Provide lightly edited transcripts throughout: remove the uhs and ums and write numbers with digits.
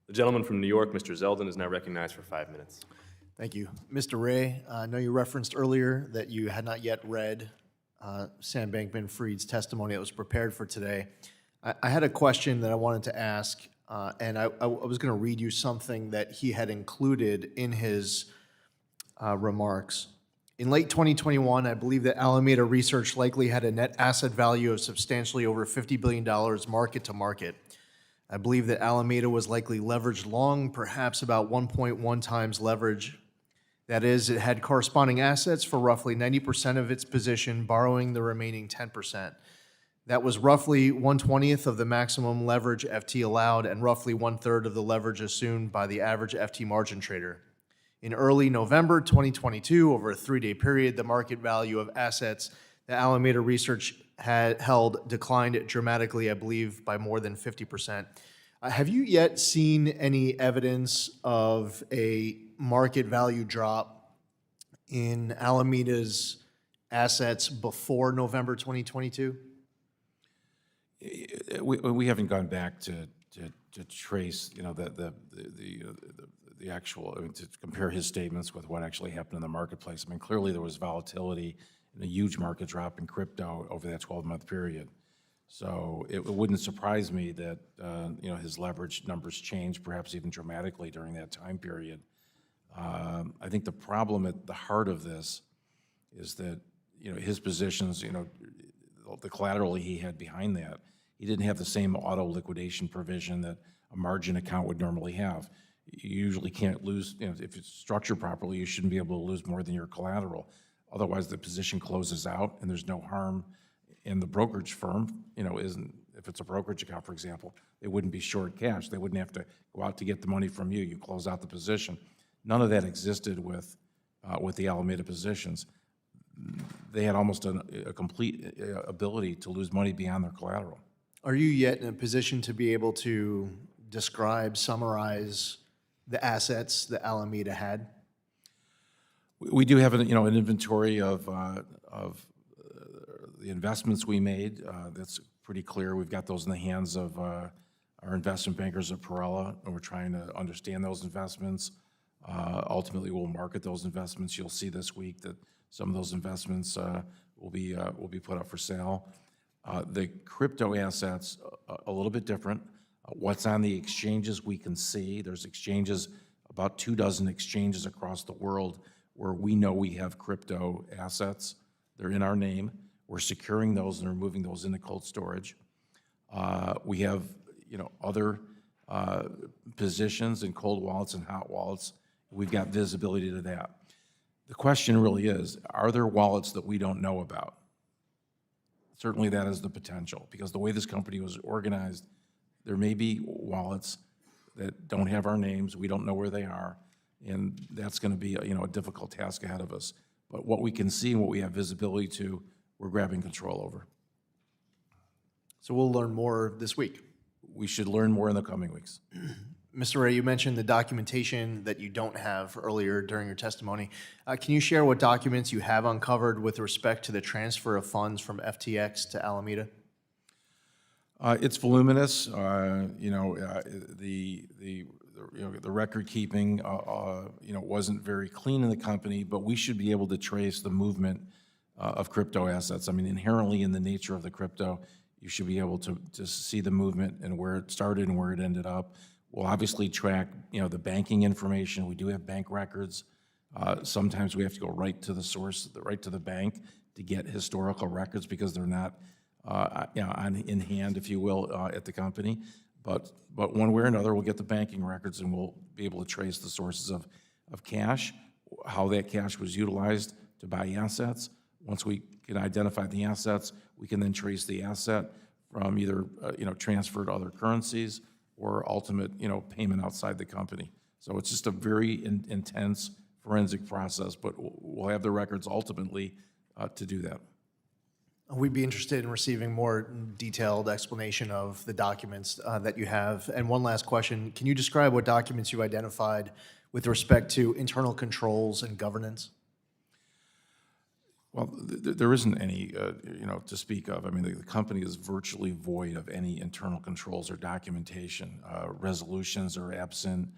The gentleman from New York, Mr. Zeldin, is now recognized for 5 minutes. Thank you. Mr. Ray, I know you referenced earlier that you had not yet read Sam Bankman-Fried's testimony that was prepared for today. I had a question that I wanted to ask, and I was going to read you something that he had included in his remarks. In late 2021, I believe that Alameda Research likely had a net asset value of substantially over $50 billion market to market. I believe that Alameda was likely leveraged long, perhaps about 1.1 times leverage. That is, it had corresponding assets for roughly 90% of its position, borrowing the remaining 10%. That was roughly 1/20th of the maximum leverage FT allowed and roughly 1/3 of the leverage assumed by the average FT margin trader. In early November 2022, over a 3-day period, the market value of assets that Alameda Research had held declined dramatically, I believe, by more than 50%. Have you yet seen any evidence of a market value drop in Alameda's assets before November 2022? We haven't gone back to trace, the actual, to compare his statements with what actually happened in the marketplace. I mean, clearly there was volatility and a huge market drop in crypto over that 12-month period. So it wouldn't surprise me that, his leverage numbers changed, perhaps even dramatically during that time period. I think the problem at the heart of this is that, his positions, the collateral he had behind that, he didn't have the same auto liquidation provision that a margin account would normally have. You usually can't lose, if it's structured properly, you shouldn't be able to lose more than your collateral. Otherwise, the position closes out and there's no harm. And the brokerage firm, if it's a brokerage account, for example, they wouldn't be short cash. They wouldn't have to go out to get the money from you. You close out the position. None of that existed with the Alameda positions. They had almost a complete ability to lose money beyond their collateral. Are you yet in a position to be able to describe, summarize the assets that Alameda had? We do have an inventory of the investments we made. That's pretty clear. We've got those in the hands of our investment bankers at Perella, and we're trying to understand those investments. Ultimately, we'll market those investments. You'll see this week that some of those investments will be put up for sale. The crypto assets, a little bit different. What's on the exchanges we can see. There's exchanges, about 24 exchanges across the world where we know we have crypto assets. They're in our name. We're securing those and are moving those into cold storage. We have, other positions in cold wallets and hot wallets. We've got visibility to that. The question really is, are there wallets that we don't know about? Certainly that is the potential, because the way this company was organized, there may be wallets that don't have our names, we don't know where they are, and that's going to be a difficult task ahead of us. But what we can see and what we have visibility to, we're grabbing control over. So we'll learn more this week. We should learn more in the coming weeks. Mr. Ray, you mentioned the documentation that you don't have earlier during your testimony. Can you share what documents you have uncovered with respect to the transfer of funds from FTX to Alameda? It's voluminous. The record keeping, wasn't very clean in the company, but we should be able to trace the movement of crypto assets. I mean, inherently in the nature of the crypto, you should be able to see the movement and where it started and where it ended up. We'll obviously track, the banking information. We do have bank records. Sometimes we have to go right to the source, right to the bank to get historical records because they're not in hand, if you will, at the company. But one way or another, we'll get the banking records and we'll be able to trace the sources of cash, how that cash was utilized to buy assets. Once we can identify the assets, we can then trace the asset from either transfer to other currencies or ultimate payment outside the company. So it's just a very intense forensic process, but we'll have the records ultimately to do that. We'd be interested in receiving more detailed explanation of the documents that you have. And one last question, can you describe what documents you identified with respect to internal controls and governance? Well, there isn't any, to speak of. I mean, the company is virtually void of any internal controls or documentation. Resolutions are absent.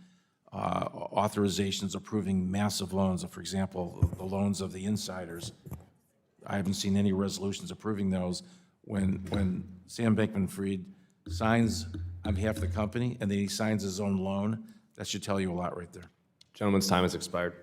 Authorizations approving massive loans, for example, the loans of the insiders. I haven't seen any resolutions approving those. When Sam Bankman-Fried signs on behalf of the company and then he signs his own loan, that should tell you a lot right there. Gentleman's time has expired.